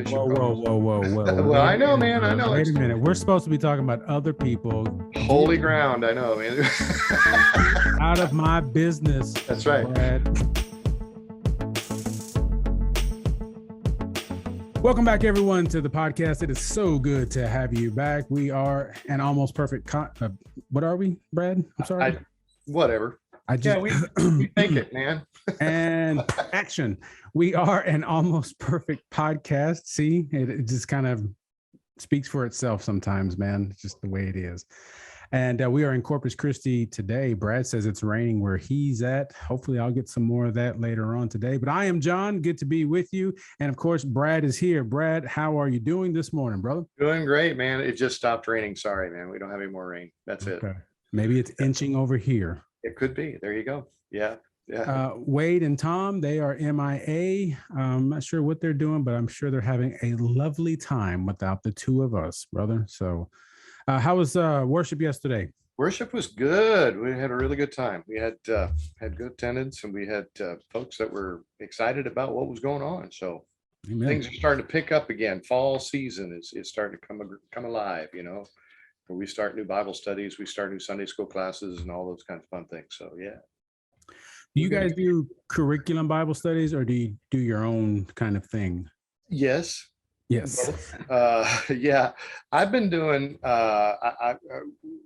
mission Whoa, whoa, focused. whoa, whoa, whoa. Well, I know, man. I know. Wait a minute. We're supposed to be talking about other people. Holy ground. I know, man. Out of my business. That's right. Brad. Welcome back, everyone, to the podcast. It is so good to have you back. We are an almost perfect. What are we, Brad? I'm sorry. Whatever. We make it, man. And action. We are an almost perfect podcast. See, it just kind of speaks for itself sometimes, man. It's just the way it is. And we are in Corpus Christi today. Brad says it's raining where he's at. Hopefully I'll get some more of that later on today. But I am John. Good to be with you. And of course, Brad is here. Brad, how are you doing this morning, brother? Doing great, man. It just stopped raining. Sorry, man. We don't have any more rain. That's it. Maybe it's inching over here. It could be. There you go. Yeah. Wade and Tom, they are MIA. I'm not sure what they're doing, but I'm sure they're having a lovely time without the two of us, brother. So how was worship yesterday? Worship was good. We had a really good time. We had good attendance, and we had folks that were excited about what was going on. So Amen. Things are starting to pick up again. Fall season is starting to come alive, you know. We start new Bible studies, we start new Sunday school classes and all those kinds of fun things. So, yeah. Do you guys do curriculum Bible studies, or do you do your own kind of thing? Yes. Yeah. I've been doing,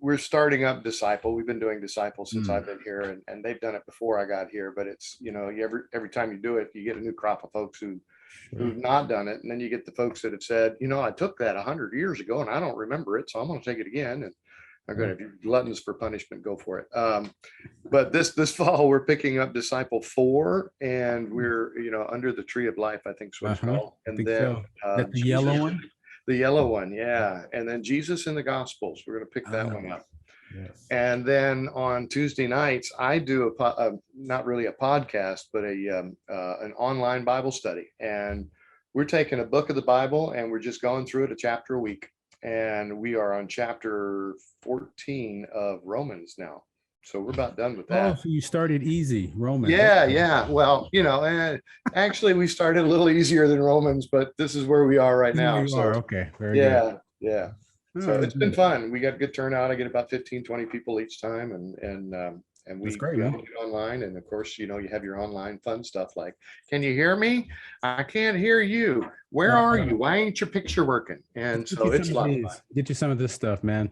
we're starting up Disciple. We've been doing Disciple since I've been here, and they've done it before I got here, but it's, you know, every time you do it, you get a new crop of folks who've not done it. And then you get the folks that have said, you know, I took that 100 years ago and I don't remember it, so I'm going to take it again. And I'm going to, if you're gluttons for punishment, go for it. But this fall, we're picking up Disciple 4, and we're, you know, Under the Tree of Life, I think is what it's called. And then the yellow one? The yellow one, yeah. And then Jesus in the Gospels. We're going to pick that one up. Yes. And then on Tuesday nights, I do not really a podcast, but an online Bible study. And we're taking a book of the Bible and we're just going through it a chapter a week. And we are on chapter 14 of Romans now. So we're about done with that. Oh, so you started easy, Romans. Yeah. Well, you know, actually we started a little easier than Romans, but this is where we are right now. Okay. Very good. Yeah. So it's been fun. We got a good turnout. I get about 15, 20 people each time. And we do it online. And of course, you know, you have your online fun stuff like, can you hear me? I can't hear you. Where are you? Why ain't your picture working? And so it's a lot of fun. Get you some of this stuff, man.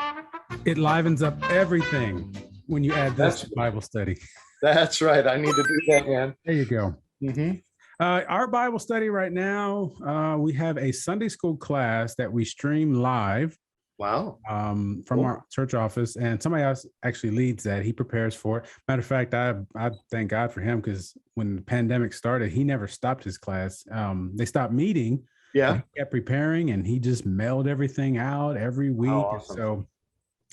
It livens up everything when you add this to Bible study. That's right. I need to do that, man. There you go. Mm-hmm. Our Bible study right now, we have a Sunday school class that we stream live. Wow. From our church office, and somebody else actually leads that. He prepares for it. Matter of fact, I thank God for him, because when the pandemic started, he never stopped his class. They stopped meeting. Yeah. He kept preparing, and he just mailed everything out every week. Awesome. So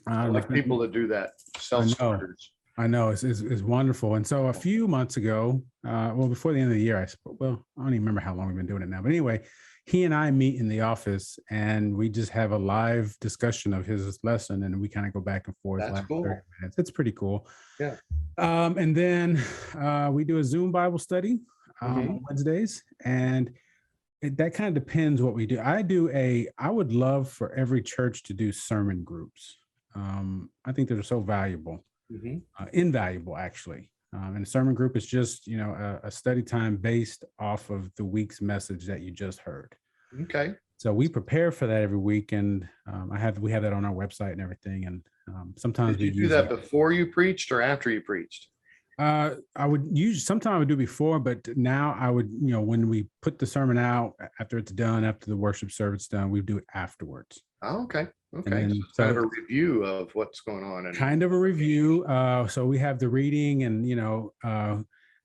I like people that do that. Self-starters. I know it's wonderful. And so a few months ago, before the end of the year, I don't even remember how long we've been doing it now. But anyway, he and I meet in the office and we just have a live discussion of his lesson, and we kind of go back and forth. That's cool. 30 minutes. It's pretty cool. Yeah. And then we do a Zoom Bible study on Wednesdays, and that kind of depends what we do. I would love for every church to do sermon groups. I think they're so valuable, invaluable actually. And a sermon group is just, you know, a study time based off of the week's message that you just heard. Okay. So we prepare for that every week, and we have that on our website and everything. And sometimes Did you do that before you preached or after you preached? Sometimes I would do before, but now I would, you know, when we put the sermon out, after it's done, after the worship service done, we do it afterwards. Oh, okay. Okay. So kind of a review of what's going on. Kind of a review. So we have the reading, and, you know,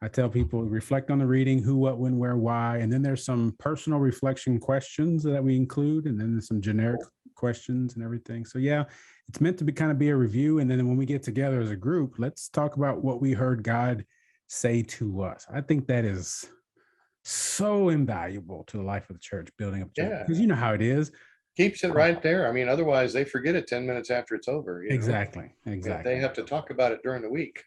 I tell people reflect on the reading, who, what, when, where, why. And then there's some personal reflection questions that we include, and then there's some generic questions and everything. So yeah, it's meant to be a review. And then when we get together as a group, let's talk about what we heard God say to us. I think that is so invaluable to the life of the church, building up church. Because you know how it is. Keeps it right there. I mean, otherwise they forget it 10 minutes after it's over. Exactly. If they have to talk about it during the week,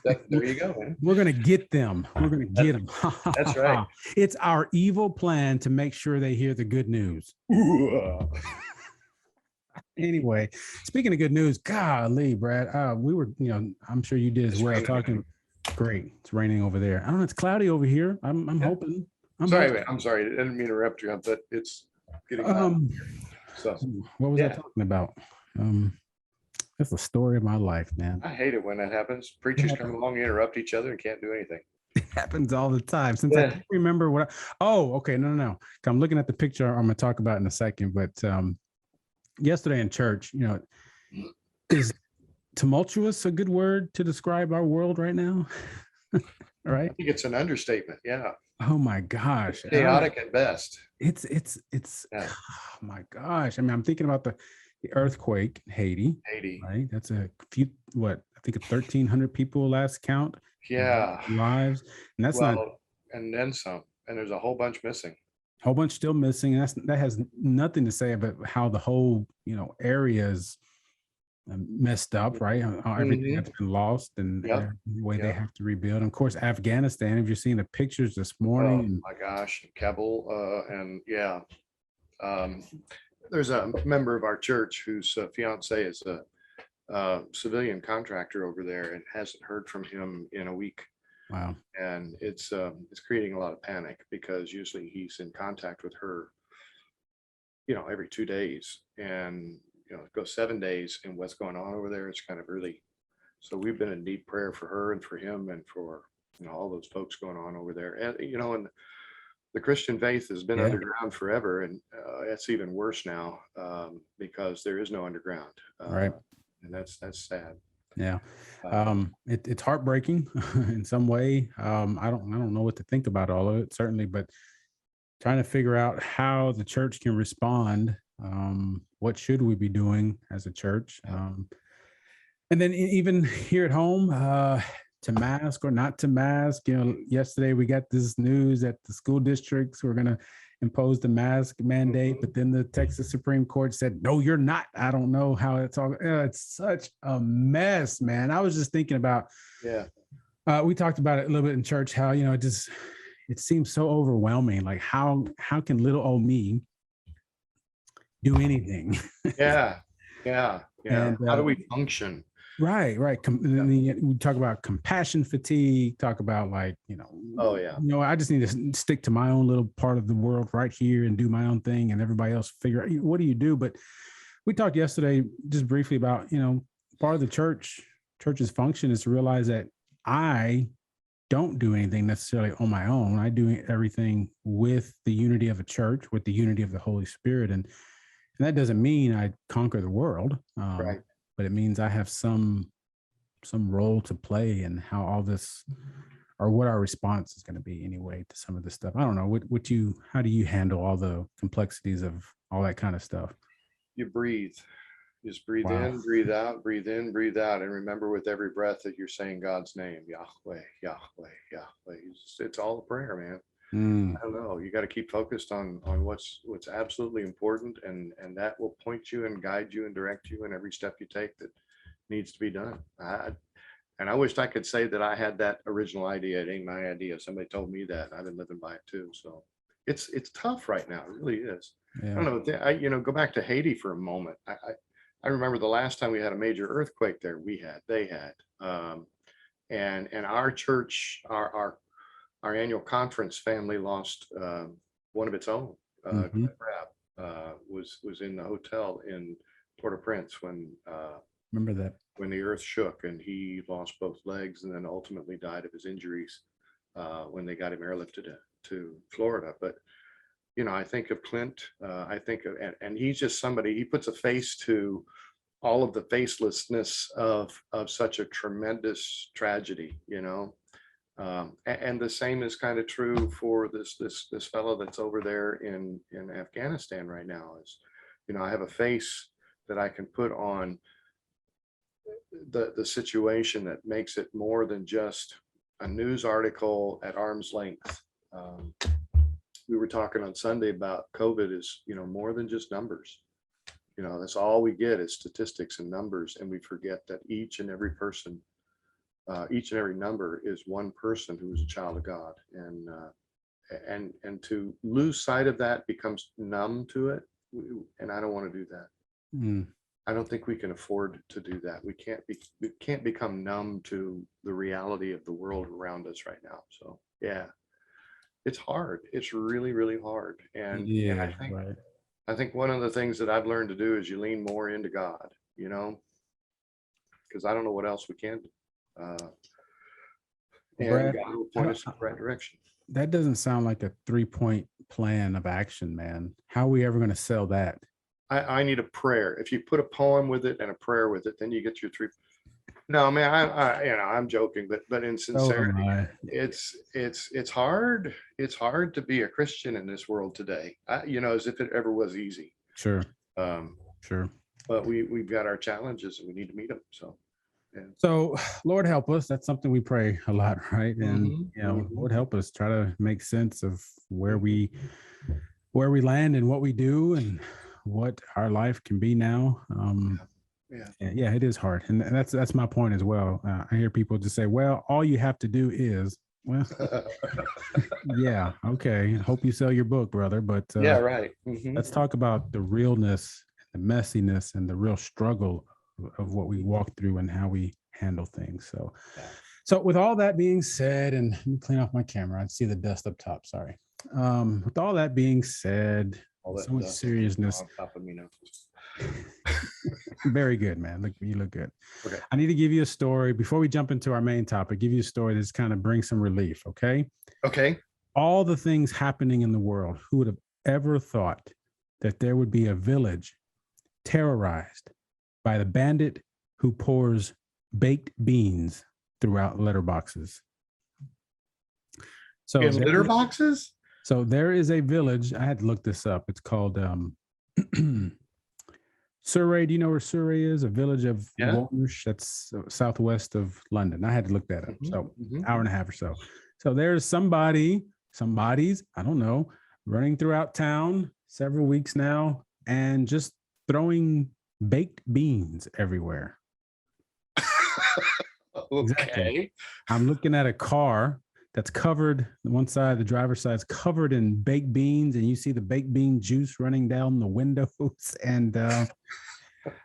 there you go, man. We're going to get them. We're going to get them. That's right. It's our evil plan to make sure they hear the good news. Anyway, speaking of good news, golly, Brad, we were, I'm sure you did as well. Talking, great. It's raining over there. I don't know. It's cloudy over here. I'm hoping. I'm sorry. I didn't mean to interrupt you, but it's getting loud. So what was I talking about? That's the story of my life, man. I hate it when that happens. Preachers come along, interrupt each other, and can't do anything. It happens all the time. Since I can't remember what. Okay, no. I'm looking at the picture. I'm going to talk about in a second, but yesterday in church, is tumultuous a good word to describe our world right now? Right? I think it's an understatement. Yeah. Oh my gosh. Chaotic at best. It's oh my gosh. I mean, I'm thinking about the earthquake in Haiti. Right? That's a few, I think 1,300 people last count. Yeah. Lives. And that's not. And then some. And there's a whole bunch missing. Whole bunch still missing. That has nothing to say about how the whole, area is messed up, right? How everything that's been lost and the way they have to rebuild. And of course, Afghanistan, if you're seeing the pictures this morning. Oh my gosh, Kabul, and there's a member of our church whose fiance is a civilian contractor over there and hasn't heard from him in a week. Wow. And it's creating a lot of panic because usually he's in contact with her, every 2 days, and it goes 7 days, and what's going on over there is kind of really. So we've been in deep prayer for her and for him and for all those folks going on over there. And and the Christian faith has been underground forever, and it's even worse now because there is no underground. Right. And that's sad. Yeah. It's heartbreaking in some way. I don't know what to think about all of it, certainly, but trying to figure out how the church can respond. What should we be doing as a church? And then even here at home, to mask or not to mask. Yesterday we got this news that the school districts were going to impose the mask mandate, but then the Texas Supreme Court said, no, you're not. I don't know how it's all. It's such a mess, man. I was just thinking about. We talked about it a little bit in church. How it seems so overwhelming. Like how can little old me do anything? Yeah. And how do we function? Right. We talk about compassion fatigue, talk about I just need to stick to my own little part of the world right here and do my own thing, and everybody else figure out what do you do. But we talked yesterday just briefly about, part of the church's function is to realize that I don't do anything necessarily on my own. I do everything with the unity of a church, with the unity of the Holy Spirit. And that doesn't mean I conquer the world. Right. But it means I have some role to play in how all this, or what our response is going to be anyway to some of this stuff. I don't know how do you handle all the complexities of all that kind of stuff? You breathe. Just breathe in, breathe out, breathe in, breathe out. And remember with every breath that you're saying God's name, Yahweh, Yahweh, Yahweh. It's all a prayer, man. I don't know. You got to keep focused on what's absolutely important, and that will point you and guide you and direct you in every step you take that needs to be done. And I wished I could say that I had that original idea. It ain't my idea. Somebody told me that. I've been living by it too. So it's tough right now. It really is. Yeah. I don't know. Go back to Haiti for a moment. I remember the last time we had a major earthquake there. They had, and our church, our annual conference family lost one of its own. Was in the hotel in Port-au-Prince when remember that when the earth shook, and he lost both legs and then ultimately died of his injuries when they got him airlifted to Florida. But I think of Clint. I think of and he's just somebody. He puts a face to all of the facelessness of such a tremendous tragedy. And the same is kind of true for this fellow that's over there in Afghanistan right now. Is I have a face that I can put on the situation that makes it more than just a news article at arm's length. we were talking on Sunday about COVID is, more than just numbers. That's all we get is statistics and numbers. And we forget that each and every person, each and every number is one person who is a child of God. And to lose sight of that becomes numb to it. And I don't want to do that. Mm. I don't think we can afford to do that. We can't become numb to the reality of the world around us right now. So yeah, it's hard. It's really, really hard. And Yeah, right. I think one of the things that I've learned to do is you lean more into God, because I don't know what else we can do. And Brad, God will point us in the right direction. that doesn't sound like a 3-point plan of action, man. How are we ever going to sell that? I need a prayer. If you put a poem with it and a prayer with it, then you get your 3. No, man, I'm joking, but in sincerity, it's hard. It's hard to be a Christian in this world today. As if it ever was easy. Sure. Sure. But we've got our challenges and we need to meet them. So. Yeah. So, Lord help us. That's something we pray a lot, right? And Lord help us try to make sense of where we land and what we do and what our life can be now. Yeah, it is hard, and that's my point as well. I hear people just say, "Well, all you have to do is." Well, yeah, okay. Hope you sell your book, brother. But yeah, right. Let's talk about the realness, the messiness, and the real struggle of what we walk through and how we handle things. So with all that being said, and let me clean off my camera. I see the dust up top. Sorry. With all that being said, so much seriousness. On top of me now. Very good, man. You look good. Okay. I need to give you a story before we jump into our main topic. Give you a story that's kind of brings some relief. Okay. Okay. All the things happening in the world. Who would have ever thought that there would be a village terrorized by the bandit who pours baked beans throughout litter boxes? So in litter boxes? So there is a village. I had to look this up. It's called Surrey. Do you know where Surrey is? A village of Walsh. That's southwest of London. I had to look that up. So hour and a half or so. So there's somebody's, I don't know, running throughout town several weeks now and just throwing baked beans everywhere. Okay. Exactly. I'm looking at a car that's covered, one side, the driver's side is covered in baked beans, and you see the baked bean juice running down the windows. And and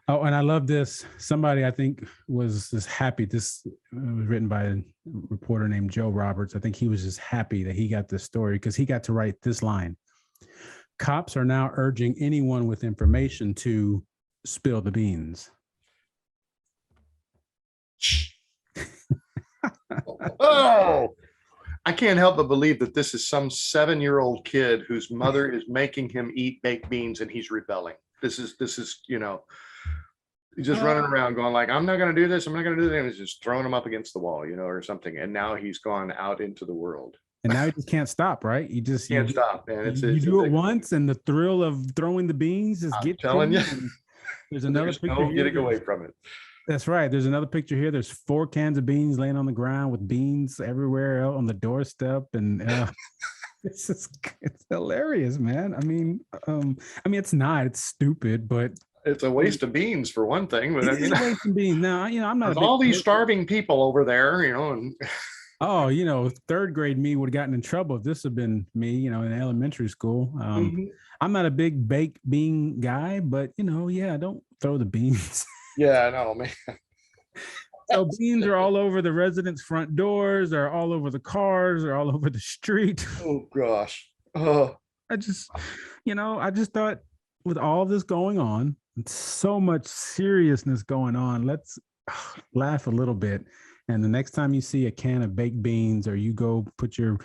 I love this. Somebody I think was just happy. This was written by a reporter named Joe Roberts. I think he was just happy that he got this story because he got to write this line. Cops are now urging anyone with information to spill the beans. Oh, I can't help but believe that this is some 7-year-old kid whose mother is making him eat baked beans and he's rebelling. This is, he's just running around going like, I'm not going to do this. I'm not going to do that. And he's just throwing them up against the wall, or something. And now he's gone out into the world. And now you just can't stop, right? You just can't stop, man. You do it once, and the thrill of throwing the beans just gets you. Telling you. There's another picture. No getting away from it. That's right. There's another picture here. There's 4 cans of beans laying on the ground with beans everywhere out on the doorstep, and it's hilarious, man. I mean, it's not. It's stupid, but it's a waste of beans for one thing. But it's a waste of beans. Now, I'm not. All these starving people over there, and. Oh, 3rd grade me would have gotten in trouble if this had been me, in elementary school. I'm not a big baked bean guy, but don't throw the beans. Yeah, I know, man. So beans are all over the residents' front doors, they're all over the cars, they're all over the street. Oh gosh. Oh. I just thought with all this going on, so much seriousness going on, let's laugh a little bit. And the next time you see a can of baked beans, or you go put your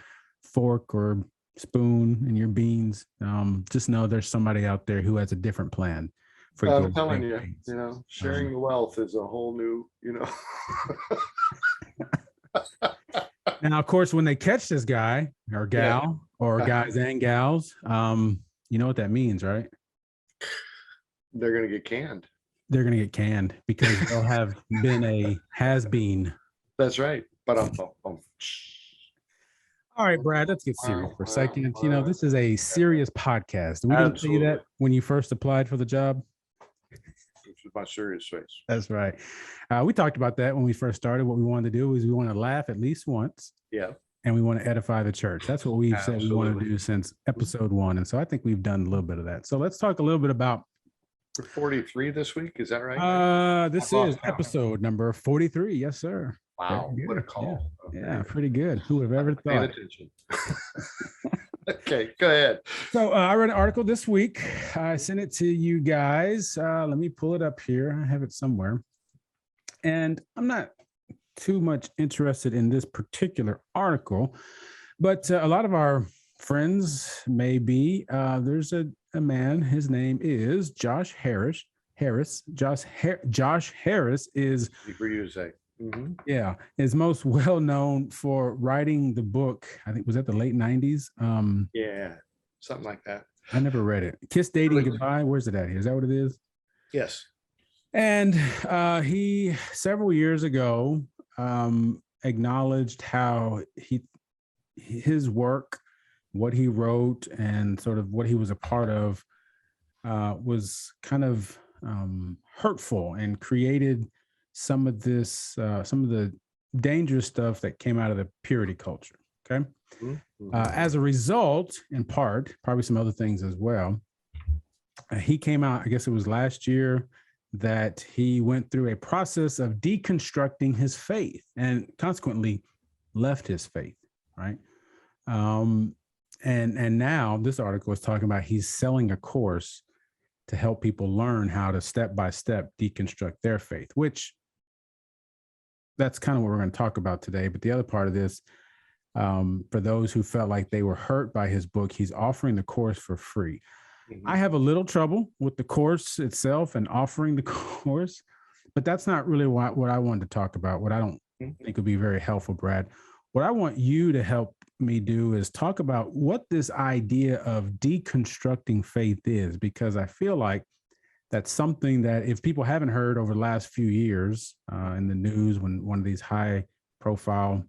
fork or spoon in your beans, just know there's somebody out there who has a different plan. I'm telling you, sharing the wealth is a whole new, Now, of course, when they catch this guy or gal or guys and gals, you know what that means, right? They're going to get canned. They're going to get canned because they'll have been a has-been. That's right. But All right, Brad, let's get serious for a second. You know, this is a serious podcast. We didn't tell you Absolutely. that when you first applied for the job. Which is my serious face. That's right. We talked about that when we first started. What we wanted to do is we want to laugh at least once, Yeah, and we want to edify the church. That's what we've said we want to absolutely. do since episode 1. And so I think we've done a little bit of that. So let's talk a little bit about We're 43 this week. Is that right? this I've lost is count. episode number 43. Yes, sir. Wow, Very what a good. call. Yeah, pretty good. Who have ever Paying thought? attention. Okay, go ahead. So I read an article this week. I sent it to you guys. Let me pull it up here. I have it somewhere. And I'm not too much interested in this particular article, but a lot of our friends may be. There's a man. His name is Josh Harris. Josh Harris is, For you to say. yeah, is most well known for writing the book. I think was that the late 90s. Yeah, something like that. I never read it. Kiss Dating Goodbye. Where's it at? Is that what it is? Yes. And he several years ago acknowledged how his work, what he wrote, and sort of what he was a part of was kind of hurtful and created some of the dangerous stuff that came out of the purity culture. Okay. As a result, in part, probably some other things as well, he came out, I guess it was last year, that he went through a process of deconstructing his faith and consequently left his faith, right? And now this article is talking about he's selling a course to help people learn how to step by step deconstruct their faith, which that's kind of what we're going to talk about today. But the other part of this, for those who felt like they were hurt by his book, he's offering the course for free. I have a little trouble with the course itself and offering the course, but that's not really what I wanted to talk about. What I don't think would be very helpful, Brad. What I want you to help me do is talk about what this idea of deconstructing faith is, because I feel like that's something that if people haven't heard over the last few years in the news, when one of these high profile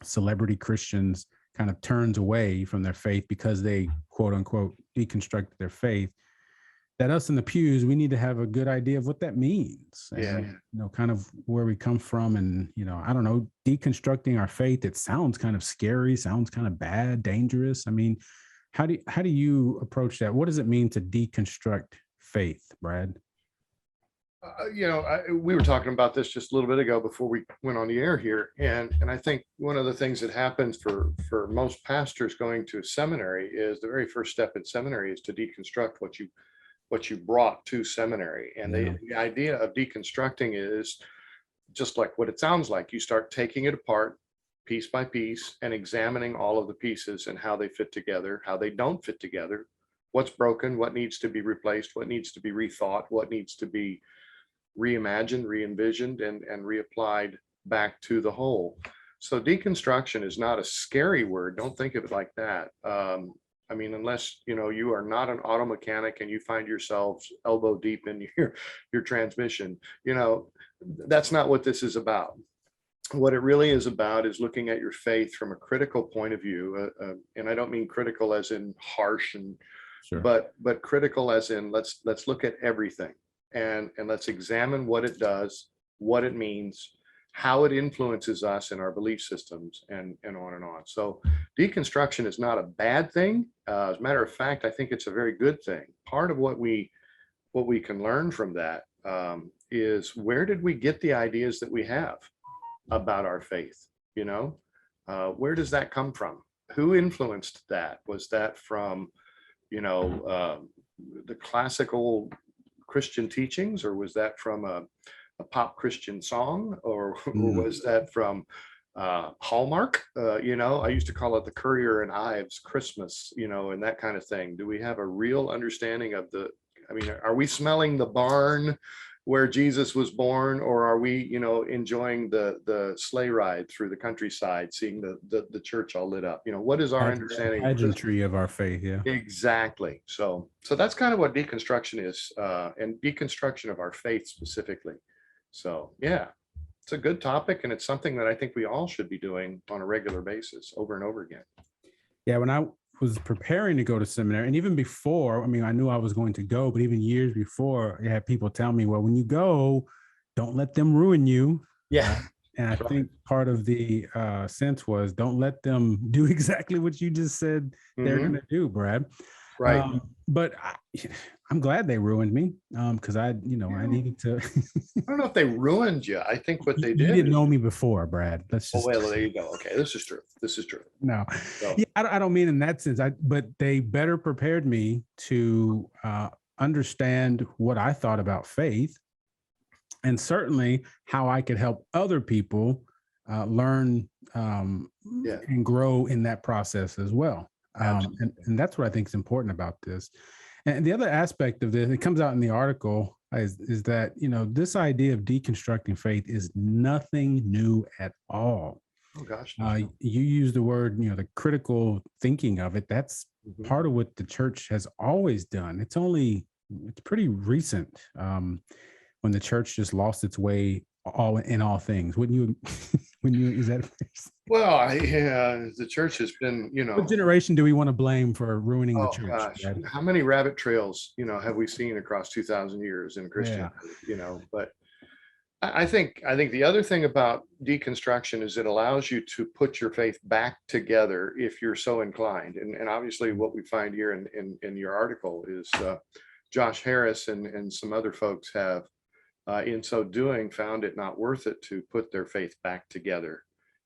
celebrity Christians kind of turns away from their faith because they quote unquote deconstructed their faith, that us in the pews, we need to have a good idea of what that means. Yeah. And, you know, kind of where we come from. And, you know, I don't know, deconstructing our faith, it sounds kind of scary, sounds kind of bad, dangerous. I mean, how do you approach that? What does it mean to deconstruct faith, Brad? We were talking about this just a little bit ago before we went on the air here, and I think one of the things that happens for most pastors going to seminary is the very first step in seminary is to deconstruct what you brought to seminary. And the idea of deconstructing is just like what it sounds like. You start taking it apart piece by piece and examining all of the pieces and how they fit together, how they don't fit together, what's broken, what needs to be replaced, what needs to be rethought, what needs to be reimagined, re-envisioned, and reapplied back to the whole. So deconstruction is not a scary word. Don't think of it like that. I mean, unless you are not an auto mechanic and you find yourselves elbow deep in your transmission, that's not what this is about. What it really is about is looking at your faith from a critical point of view, and I don't mean critical as in harsh, and Sure. but critical as in let's look at everything. And let's examine what it does, what it means, how it influences us in our belief systems, and on and on. So deconstruction is not a bad thing. As a matter of fact, I think it's a very good thing. Part of what we can learn from that is where did we get the ideas that we have about our faith? Where does that come from? Who influenced that? Was that from the classical Christian teachings, or was that from a pop Christian song, or was that from Hallmark? I used to call it the Currier and Ives Christmas, and that kind of thing. Do we have a real understanding of are we smelling the barn where Jesus was born, or are we, enjoying the sleigh ride through the countryside, seeing the church all lit up? What is our understanding? Pageantry of our faith, yeah. Exactly. So that's kind of what deconstruction is, and deconstruction of our faith specifically. So yeah. it's a good topic, and it's something that I think we all should be doing on a regular basis over and over again. Yeah, when I was preparing to go to seminary, and even before, I mean, I knew I was going to go, but even years before, I had people tell me, well, when you go, don't let them ruin you. Yeah. And I Right. think part of the sense was don't let them do exactly what you just said they're Mhm. going to do, Brad. Right. But I'm glad they ruined me because I Yeah. needed to. I don't know if they ruined you. I think what they You did didn't is, know me before, Brad. Let's oh, just well, there you go. Okay, this is true. This is true. no. So, Yeah, I don't mean in that sense. But they better prepared me to understand what I thought about faith, and certainly how I could help other people learn yeah, and grow in that process as well. absolutely. And that's what I think is important about this. And the other aspect of this, it comes out in the article, is that, this idea of deconstructing faith is nothing new at all. Oh gosh. No. You use the word, the critical thinking of it. That's Mhm. part of what the church has always done. It's pretty recent when the church just lost its way all in all things. Wouldn't you? Is that? Well, yeah, the church has been, What generation do we want to blame for ruining the oh church, gosh, Brad? how many rabbit trails, have we seen across 2,000 years in Yeah, Christianity, but I think the other thing about deconstruction is it allows you to put your faith back together if you're so inclined. And obviously what we find here in your article is Josh Harris and some other folks have, in so doing, found it not worth it to put their faith back together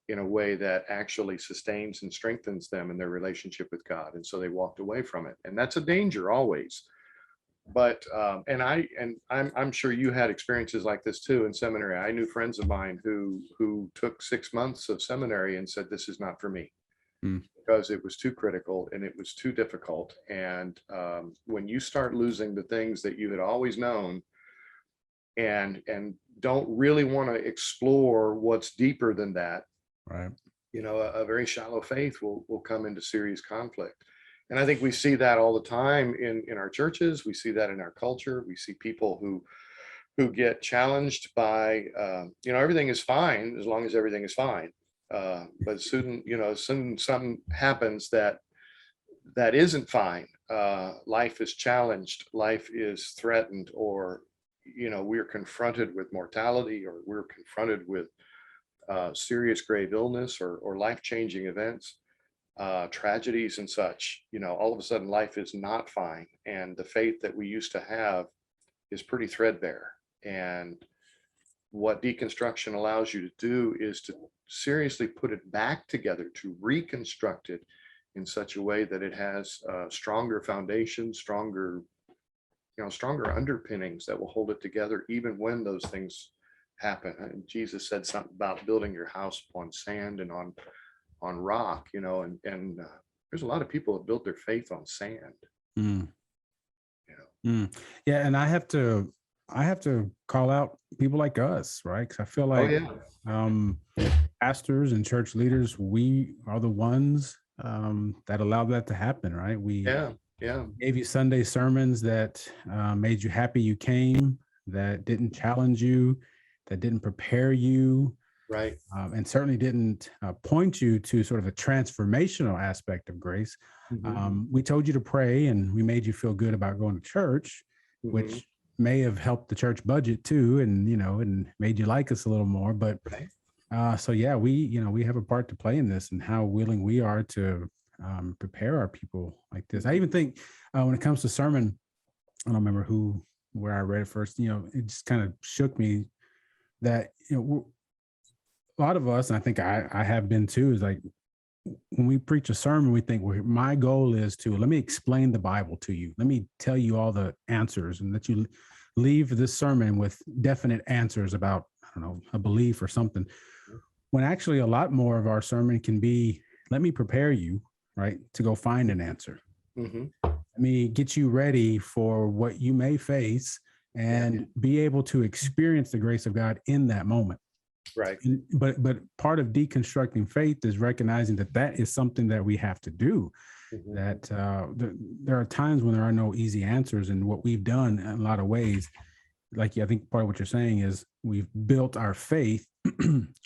in a way that actually sustains and strengthens them in their relationship with God. And so they walked away from it. And that's a danger always. But I'm sure you had experiences like this too in seminary. I knew friends of mine who took 6 months of seminary and said, this is not for me, mm, because it was too critical and it was too difficult. And when you start losing the things that you had always known, and don't really want to explore what's deeper than that, right. a very shallow faith will come into serious conflict. And I think we see that all the time in our churches. We see that in our culture. We see people who get challenged by, everything is fine as long as everything is fine. But soon something happens that isn't fine. Life is challenged, life is threatened, or we're confronted with mortality, or we're confronted with serious grave illness, or life-changing events, tragedies and such. All of a sudden life is not fine, and the faith that we used to have is pretty threadbare. And what deconstruction allows you to do is to seriously put it back together, to reconstruct it in such a way that it has stronger foundations, stronger underpinnings that will hold it together even when those things happen. And Jesus said something about building your house upon sand and on rock, and there's a lot of people that build their faith on sand. Mm, you know yeah, and I have to call out people like us, right? Because I feel oh like yeah. um, pastors and church leaders, we are the ones that allowed that to happen, right? We Yeah. Yeah. gave you Sunday sermons that made you happy you came, that didn't challenge you, that didn't prepare you, Right. and certainly didn't point you to sort of a transformational aspect of grace. Mhm. We told you to pray, and we made you feel good about going to church, Mhm. which may have helped the church budget too, and and made you like us a little more. But Right. so yeah, we have a part to play in this, and how willing we are to prepare our people like this. I even think when it comes to sermon, I don't remember where I read it first. It just kind of shook me that a lot of us, and I think I have been too, is like when we preach a sermon, we think, well, my goal is to let me explain the Bible to you. Let me tell you all the answers, and that you leave this sermon with definite answers about, I don't know, a belief or something. When actually a lot more of our sermon can be, let me prepare you, right, to go find an answer. Mhm. Let me get you ready for what you may face Yeah. and be able to experience the grace of God in that moment. Right. But part of deconstructing faith is recognizing that is something that we have to do. Mhm. That there are times when there are no easy answers, and what we've done in a lot of ways like I think part of what you're saying is we've built our faith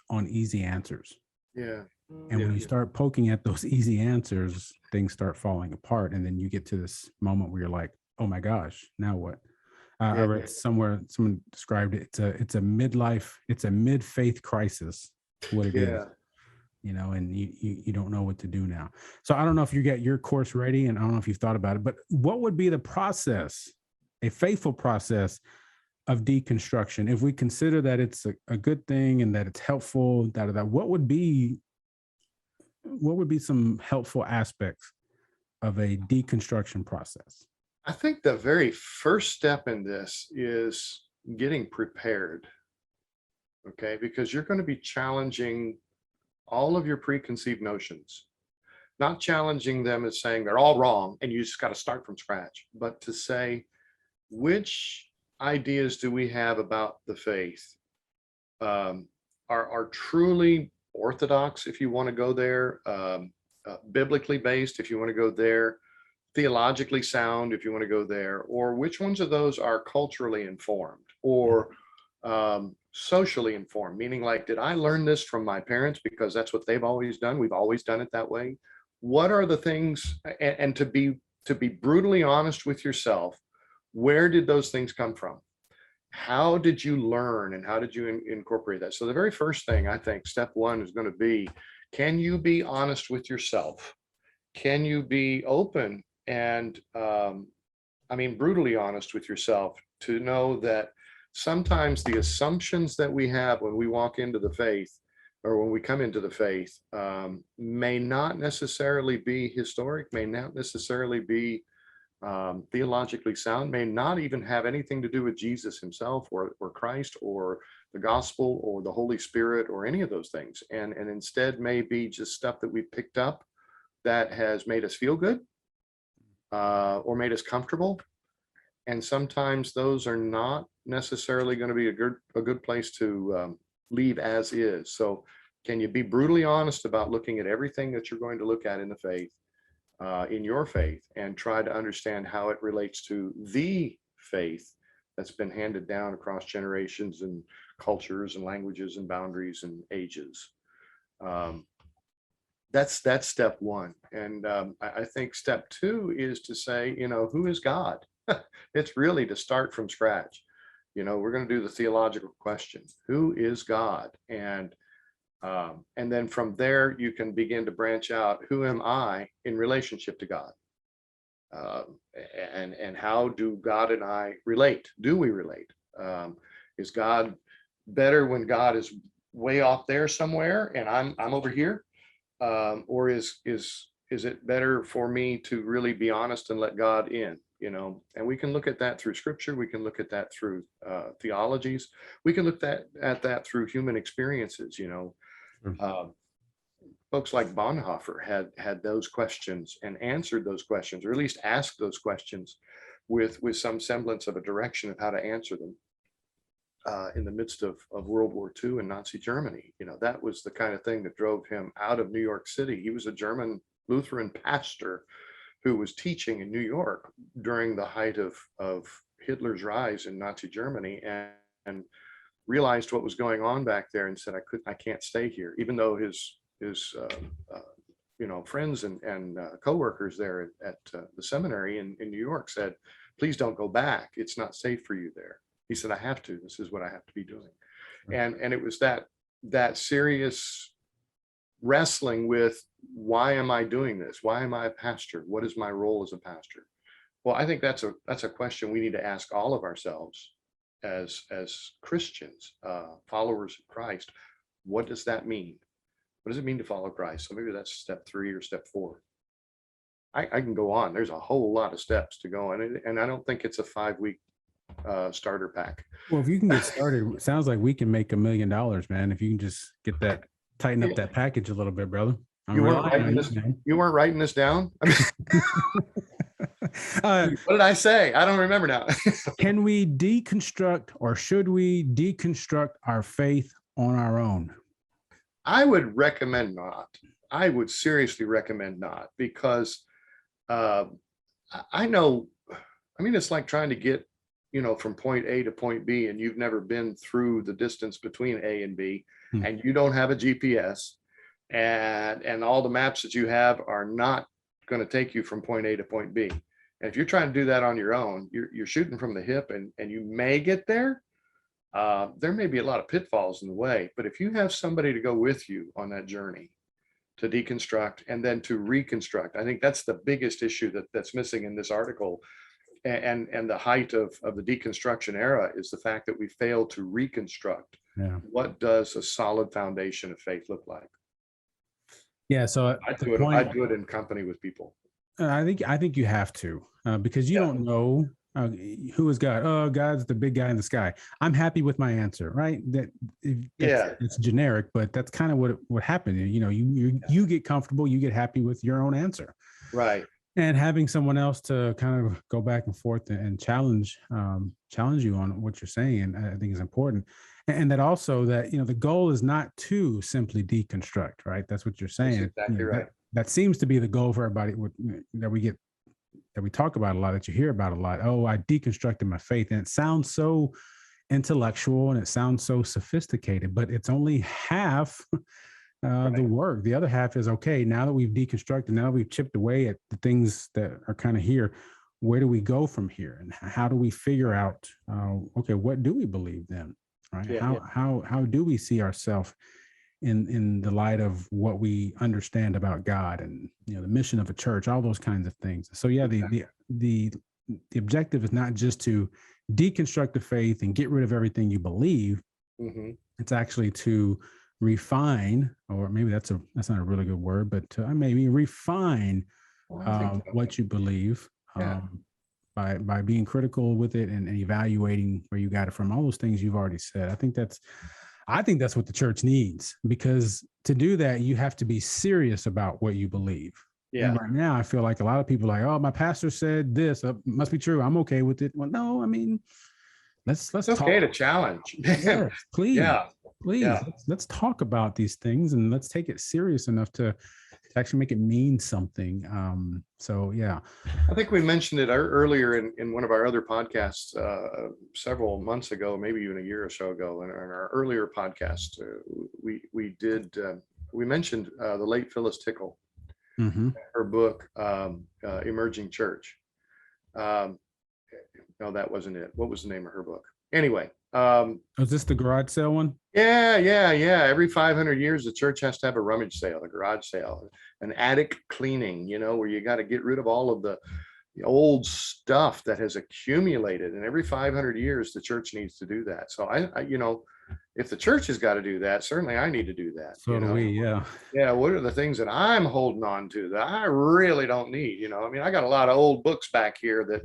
on easy answers. Yeah. And when Yeah. you start poking at those easy answers, things start falling apart. And then you get to this moment where you're like, oh my gosh, now what? I Yeah. read somewhere, someone described it. It's a midlife, it's a mid-faith crisis, what it is, Yeah. you know, and you don't know what to do now. So I don't know if you get your course ready, and I don't know if you've thought about it, but what would be the process, a faithful process of deconstruction? If we consider that it's a good thing and that it's helpful, that what would be some helpful aspects of a deconstruction process? I think the very first step in this is getting prepared. Okay. Because you're going to be challenging all of your preconceived notions, not challenging them as saying they're all wrong and you just got to start from scratch, but to say, which ideas do we have about the faith are truly orthodox, if you want to go there, biblically based, if you want to go there, theologically sound, if you want to go there, or which ones of those are culturally informed or socially informed, meaning like, did I learn this from my parents because that's what they've always done? We've always done it that way. What are the things, and to be brutally honest with yourself, where did those things come from? How did you learn and how did you incorporate that? So the very first thing, I think step one is going to be, can you be honest with yourself? Can you be open and brutally honest with yourself to know that sometimes the assumptions that we have when we walk into the faith or when we come into the faith may not necessarily be historic, may not necessarily be theologically sound, may not even have anything to do with Jesus himself or Christ or the gospel or the Holy Spirit or any of those things. And instead may be just stuff that we picked up that has made us feel good or made us comfortable. And sometimes those are not necessarily going to be a good place to leave as is. So can you be brutally honest about looking at everything that you're going to look at in the faith, in your faith, and try to understand how it relates to the faith that's been handed down across generations and cultures and languages and boundaries and ages. That's step one. And I think step two is to say, who is God? It's really to start from scratch. We're going to do the theological question, who is God? And then from there, you can begin to branch out, who am I in relationship to God? And how do God and I relate? Do we relate? Is God better when God is way off there somewhere and I'm over here? Or is it better for me to really be honest and let God in? And we can look at that through scripture. We can look at that through theologies. We can look at that through human experiences. Folks like Bonhoeffer had those questions and answered those questions, or at least asked those questions with some semblance of a direction of how to answer them in the midst of World War II and Nazi Germany. That was the kind of thing that drove him out of New York City. He was a German Lutheran pastor who was teaching in New York during the height of Hitler's rise in Nazi Germany, and realized what was going on back there and said, I can't stay here, even though his friends and coworkers there at the seminary in New York said, please don't go back. It's not safe for you there. He said, I have to. This is what I have to be doing. And it was that serious wrestling with, why am I doing this? Why am I a pastor? What is my role as a pastor? Well, I think that's a question we need to ask all of ourselves as Christians, followers of Christ. What does that mean? What does it mean to follow Christ? So maybe that's step 3 or step 4. I can go on. There's a whole lot of steps to go on, and I don't think it's a 5-week starter pack. Well, if you can get started, it sounds like we can make $1 million, man. If you can just get that, tighten up that package a little bit, brother. You weren't writing this down? What did I say? I don't remember now. Can we deconstruct, or should we deconstruct our faith on our own? I would recommend not. I would seriously recommend not, because I know, it's like trying to get from point A to point B, and you've never been through the distance between A and B, Hmm. and you don't have a GPS, and all the maps that you have are not going to take you from point A to point B. And if you're trying to do that on your own, you're shooting from the hip, and you may get there. There may be a lot of pitfalls in the way, but if you have somebody to go with you on that journey to deconstruct and then to reconstruct, I think that's the biggest issue that's missing in this article. And the height of the deconstruction era is the fact that we fail to reconstruct. Yeah. What does a solid foundation of faith look like? Yeah. So I do it in company with people. I think you have to, because you don't know who is God. Oh, God's the big guy in the sky. I'm happy with my answer, right? It's generic, but that's kind of what happened. You get comfortable, you get happy with your own answer, right? And having someone else to kind of go back and forth and challenge you on what you're saying, I think is important. And that also that, the goal is not to simply deconstruct, right? That's what you're saying. That's exactly right. That seems to be the goal for everybody that we talk about a lot, that you hear about a lot. Oh, I deconstructed my faith. And it sounds so intellectual and it sounds so sophisticated, but it's only half the work. The other half is, okay, now that we've deconstructed, now that we've chipped away at the things that are kind of here, where do we go from here? And how do we figure out, okay, what do we believe then? Right? Yeah, how do we see ourselves in the light of what we understand about God and the mission of a church, all those kinds of things. So yeah, the objective is not just to deconstruct the faith and get rid of everything you believe. mm-hmm. It's actually to refine, or maybe that's not a really good word, but maybe refine what you believe by being critical with it and evaluating where you got it from. All those things you've already said. I think that's what the church needs, because to do that, you have to be serious about what you believe. Yeah. And right now, I feel like a lot of people are like, oh, my pastor said this, must be true. I'm okay with it. Well, no, I mean, let's it's talk. Okay to challenge. Yes, please. Yeah. Please. Yeah. Let's talk about these things and let's take it serious enough to actually make it mean something. So yeah. I think we mentioned it earlier in one of our other podcasts several months ago, maybe even a year or so ago. In our earlier podcast, we mentioned the late Phyllis Tickle, her book, Emerging Church. No, that wasn't it. What was the name of her book? Anyway. Was this the garage sale one? Yeah. Every 500 years, the church has to have a rummage sale, a garage sale, an attic cleaning, where you got to get rid of all of the old stuff that has accumulated. And every 500 years, the church needs to do that. So I if the church has got to do that, certainly I need to do that. So do we, yeah. Yeah. What are the things that I'm holding on to that I really don't need? I mean, I got a lot of old books back here that,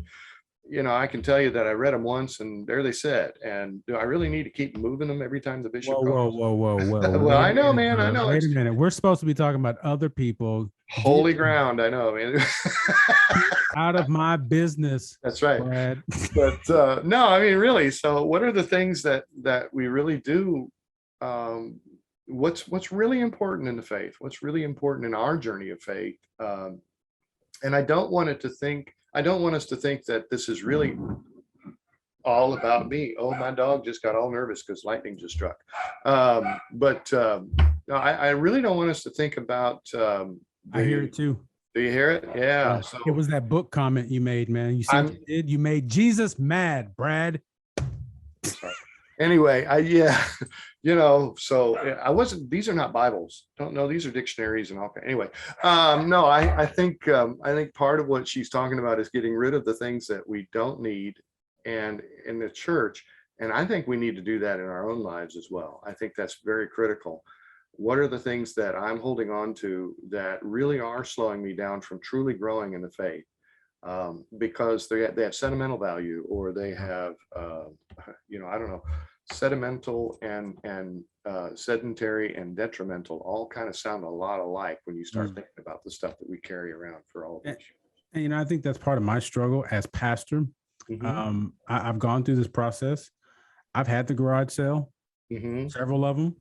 I can tell you that I read them once and there they sit. And do I really need to keep moving them every time the bishop comes? Whoa. Well, I know, man. I know. Wait a minute. We're supposed to be talking about other people. Holy ground. I know, man. Out of my business. That's right. Brad. But no, I mean, really. So what are the things that we really do? What's really important in the faith? What's really important in our journey of faith? And I don't want us to think that this is really all about me. Oh, my dog just got all nervous because lightning just struck. But no, I really don't want us to think about. I hear it too. Do you hear it? Yeah. So it was that book comment you made, man. You see what you did? You made Jesus mad, Brad. Anyway, so I wasn't, these are not Bibles. Don't know. These are dictionaries and all. Anyway, no, I think part of what she's talking about is getting rid of the things that we don't need and in the church. And I think we need to do that in our own lives as well. I think that's very critical. What are the things that I'm holding on to that really are slowing me down from truly growing in the faith? Because they have sentimental value, or they have, I don't know, sentimental and sedentary and detrimental all kind of sound a lot alike when you start thinking about the stuff that we carry around for all of us. And, I think that's part of my struggle as pastor. I've gone through this process. I've had the garage sale, several of them.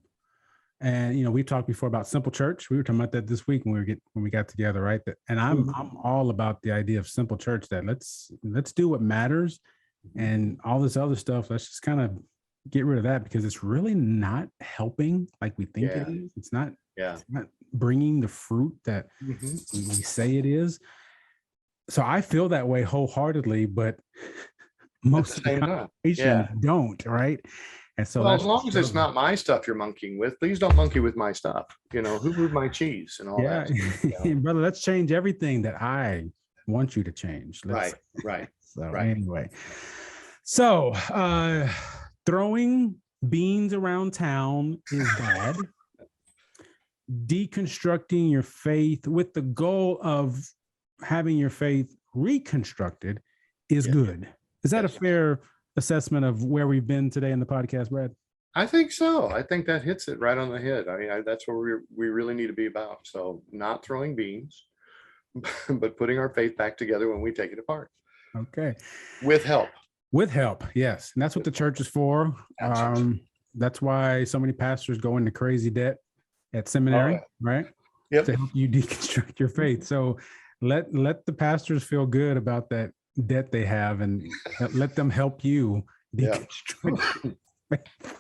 And, we've talked before about simple church. We were talking about that this week when we got together, right? And I'm all about the idea of simple church, that let's do what matters and all this other stuff. Let's just kind of get rid of that because it's really not helping like we think it is. It's not bringing the fruit that we say it is. So I feel that way wholeheartedly, but most of the congregation don't, right? And so as long as it's not my stuff you're monkeying with, please don't monkey with my stuff. Who moved my cheese and all that. Brother, let's change everything that I want you to change. Right. Anyway, so throwing beans around town is bad. Deconstructing your faith with the goal of having your faith reconstructed is good. Is that a fair assessment of where we've been today in the podcast, Brad? I think so. I think that hits it right on the head. I mean, that's what we really need to be about. So not throwing beans, but putting our faith back together when we take it apart. Okay. With help. With help, yes. And that's what the church is for. That's why so many pastors go into crazy debt at seminary, right? Yep. To help you deconstruct your faith. So let the pastors feel good about that debt they have and let them help you deconstruct.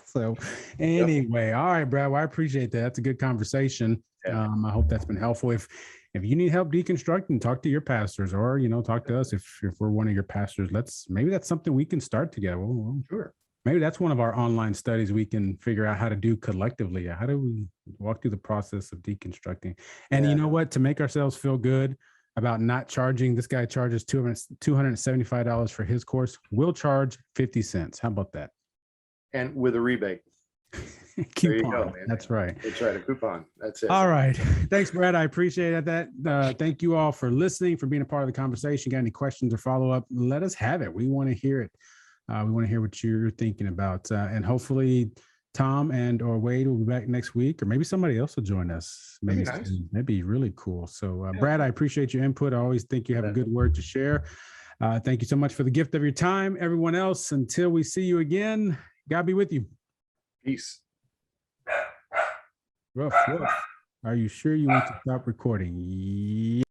So anyway, all right, Brad, well, I appreciate that. That's a good conversation. I hope that's been helpful. If you need help deconstructing, talk to your pastors or, talk to us if we're one of your pastors. Maybe that's something we can start together. Sure. Maybe that's one of our online studies we can figure out how to do collectively. How do we walk through the process of deconstructing? And you know what? To make ourselves feel good about not charging, this guy charges $275 for his course. We'll charge 50 cents. How about that? And with a rebate. Coupon. There you go, man. That's right. That's right. A coupon. That's it. All right. Thanks, Brad. I appreciate that. Thank you all for listening, for being a part of the conversation. Got any questions or follow up? Let us have it. We want to hear it. We want to hear what you're thinking about. And hopefully Tom or Wade will be back next week, or maybe somebody else will join us. Maybe nice. That'd be really cool. So Brad, I appreciate your input. I always think you have a good word to share. Thank you so much for the gift of your time. Everyone else, until we see you again, God be with you. Peace. Ruff. Are you sure you want to stop recording? Yeah.